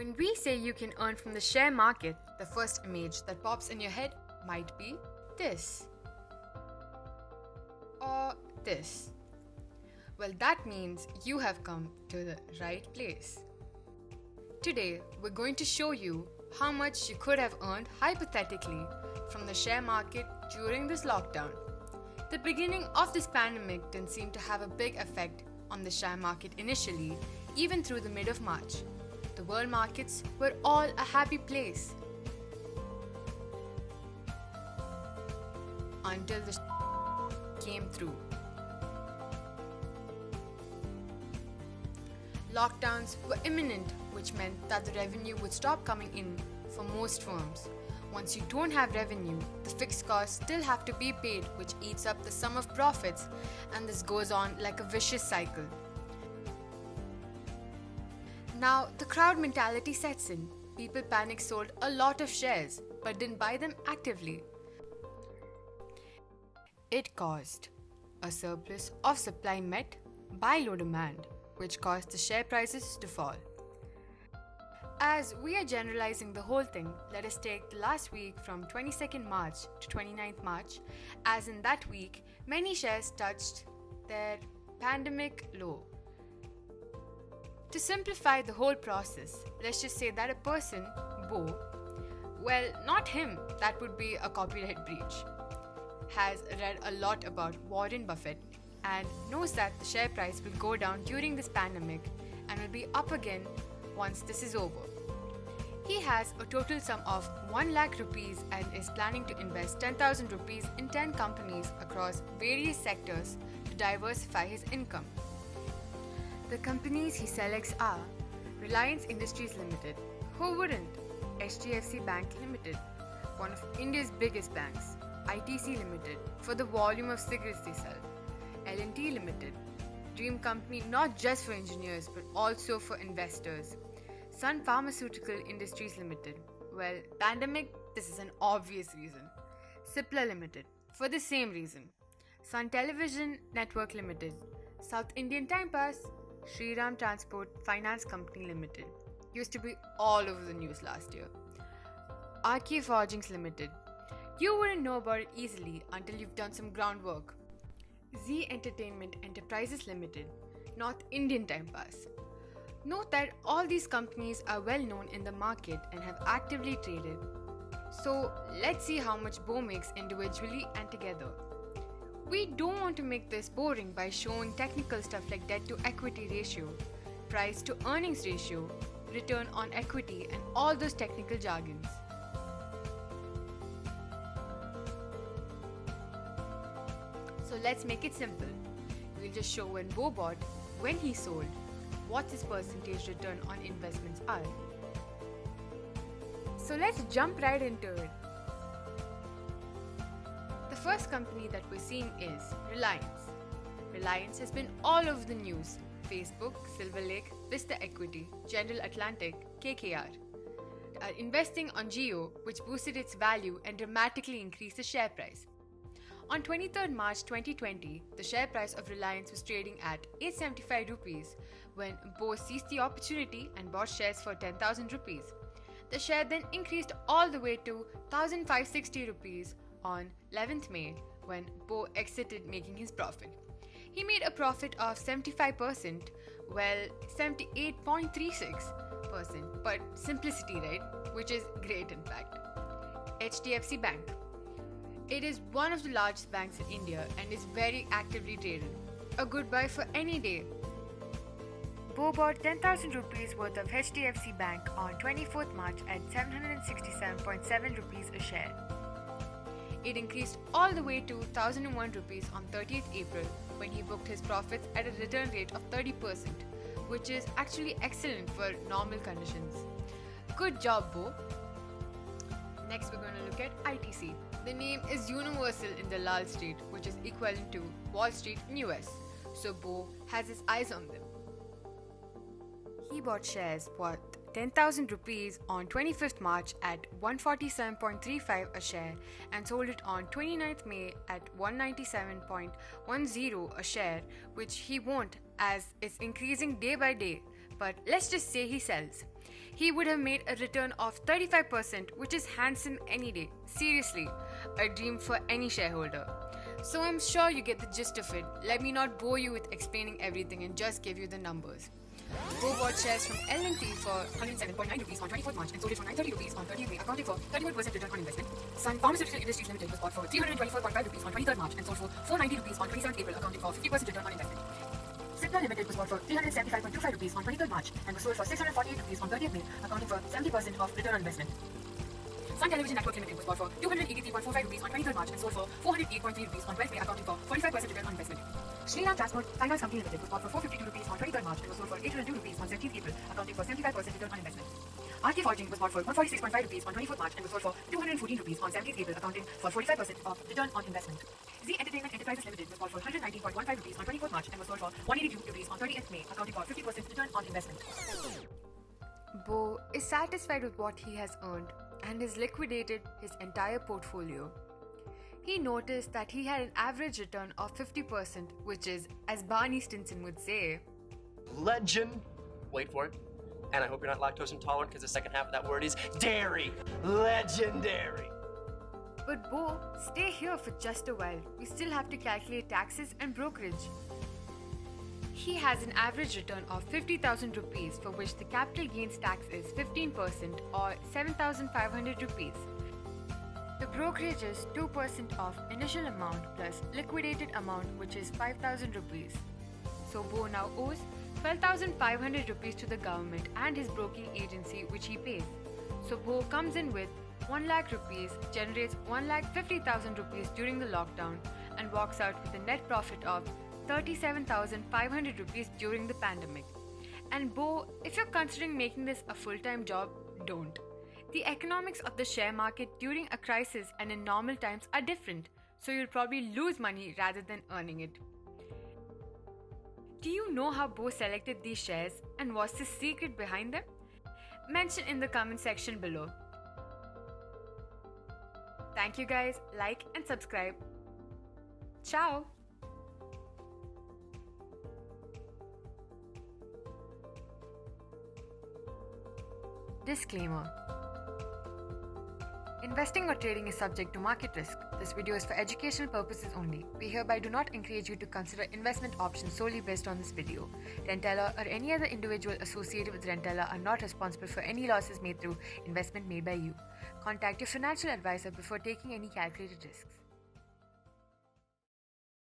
When we say you can earn from the share market, the first image that pops in your head might be this. Or this. Well, that means you have come to the right place. Today, we're going to show you how much you could have earned hypothetically from the share market during this lockdown. The beginning of this pandemic didn't seem to have a big effect on the share market initially, even through the mid of March. The world markets were all a happy place. Until the came through. Lockdowns were imminent, which meant that the revenue would stop coming in for most firms. Once you don't have revenue, the fixed costs still have to be paid, which eats up the sum of profits, and this goes on like a vicious cycle. Now, the crowd mentality sets in. People panic sold a lot of shares, but didn't buy them actively. It caused a surplus of supply met by low demand, which caused the share prices to fall. As we are generalizing the whole thing, let us take the last week from 22nd March to 29th March, as in that week, many shares touched their pandemic low. To simplify the whole process, let's just say that a person, Bo, well, not him, that would be a copyright breach, has read a lot about Warren Buffett and knows that the share price will go down during this pandemic and will be up again once this is over. He has a total sum of 1 lakh rupees and is planning to invest 10,000 rupees in 10 companies across various sectors to diversify his income. The companies he selects are Reliance Industries Limited, who wouldn't? HDFC Bank Limited, one of India's biggest banks, ITC Limited, for the volume of cigarettes they sell, L&T Limited, dream company not just for engineers but also for investors, Sun Pharmaceutical Industries Limited, well, pandemic, this is an obvious reason, Cipla Limited, for the same reason, Sun Television Network Limited, South Indian Time Pass, Sharan Transport Finance Company Limited, used to be all over the news last year, RK Forgings Limited. You wouldn't know about it easily until you've done some groundwork. Z Entertainment Enterprises Limited, North Indian Time Pass. Note that all these companies are well known in the market and have actively traded. So let's see how much Bo makes individually and together. We don't want to make this boring by showing technical stuff like debt to equity ratio, price to earnings ratio, return on equity, and all those technical jargons. So let's make it simple. We'll just show when Bo bought, when he sold, what his percentage return on investments are. So let's jump right into it. The first company that we're seeing is Reliance. Reliance has been all over the news. Facebook, Silver Lake, Vista Equity, General Atlantic, KKR are investing on Jio, which boosted its value and dramatically increased the share price. On 23rd March 2020, the share price of Reliance was trading at 875 rupees when Bo seized the opportunity and bought shares for 10,000 rupees. The share then increased all the way to 1,560 rupees on 11th May when Bo exited, making his profit. He made a profit of 75%, well 78.36%, but simplicity, right? Which is great in fact. HDFC Bank. It is one of the largest banks in India and is very actively traded. A good buy for any day. Bo bought 10,000 rupees worth of HDFC Bank on 24th March at 767.7 rupees a share. It increased all the way to 1,001 rupees on 30th April when he booked his profits at a return rate of 30%, which is actually excellent for normal conditions. Good job, Bo. Next, we're going to look at ITC. The name is universal in the Lal Street, which is equivalent to Wall Street in US, so Bo has his eyes on them. He bought shares worth 10,000 rupees on 25th March at 147.35 a share and sold it on 29th May at 197.10 a share, which he won't as it's increasing day by day. But let's just say he sells. he would have made a return of 35%, which is handsome any day. Seriously, a dream for any shareholder. So I'm sure you get the gist of it. Let me not bore you with explaining everything and just give you the numbers. Bo bought shares from L&T for 107.9 rupees on 24th March and sold it for 930 rupees on 30th May, accounting for 31% return on investment. Sun Pharmaceutical Industries Limited was bought for 324.5 rupees on 23rd March and sold for 490 rupees on 27th April, accounting for 50% return on investment. Cipla Limited was bought for 375.25 rupees on 23rd March and was sold for 648 rupees on 30th May, accounting for 70% of return on investment. Sun Television Network Limited was bought for 283.45 rupees on 23rd March and sold for 408.3 rupees on 12th May, accounting for 45% return on investment. Shreyaa Transport Finance Company Limited was bought for 452 rupees on 23rd March and was sold for 802 rupees on 17th April, accounting for 75% return on investment. RK Forging was bought for 146.5 rupees on 24th March and was sold for 214 rupees on 17th April, accounting for 45% of return on investment. Z Entertainment Enterprises Limited was bought for 119.15 rupees on 24th March and was sold for 182 rupees on 30th May, accounting for 50% return on investment. Bo is satisfied with what he has earned and has liquidated his entire portfolio. He noticed that he had an average return of 50%, which is, as Barney Stinson would say, legend. Wait for it. And I hope you're not lactose intolerant because the second half of that word is dairy. Legendary. But Bo, stay here for just a while. We still have to calculate taxes and brokerage. He has an average return of 50,000 rupees, for which the capital gains tax is 15% or 7,500 rupees. The brokerage is 2% of initial amount plus liquidated amount, which is 5,000 rupees. So Bo now owes 12,500 rupees to the government and his broking agency, which he pays. So Bo comes in with 1 lakh rupees, generates 1,50,000 rupees during the lockdown, and walks out with a net profit of 37,500 rupees during the pandemic. And Bo, if you're considering making this a full-time job, don't. The economics of the share market during a crisis and in normal times are different, so you'll probably lose money rather than earning it. Do you know how Bo selected these shares and what's the secret behind them? Mention in the comment section below. Thank you guys, like and subscribe. Ciao! Disclaimer. Investing or trading is subject to market risk. This video is for educational purposes only. We hereby do not encourage you to consider investment options solely based on this video. Rentella or any other individual associated with Rentella are not responsible for any losses made through investment made by you. Contact your financial advisor before taking any calculated risks.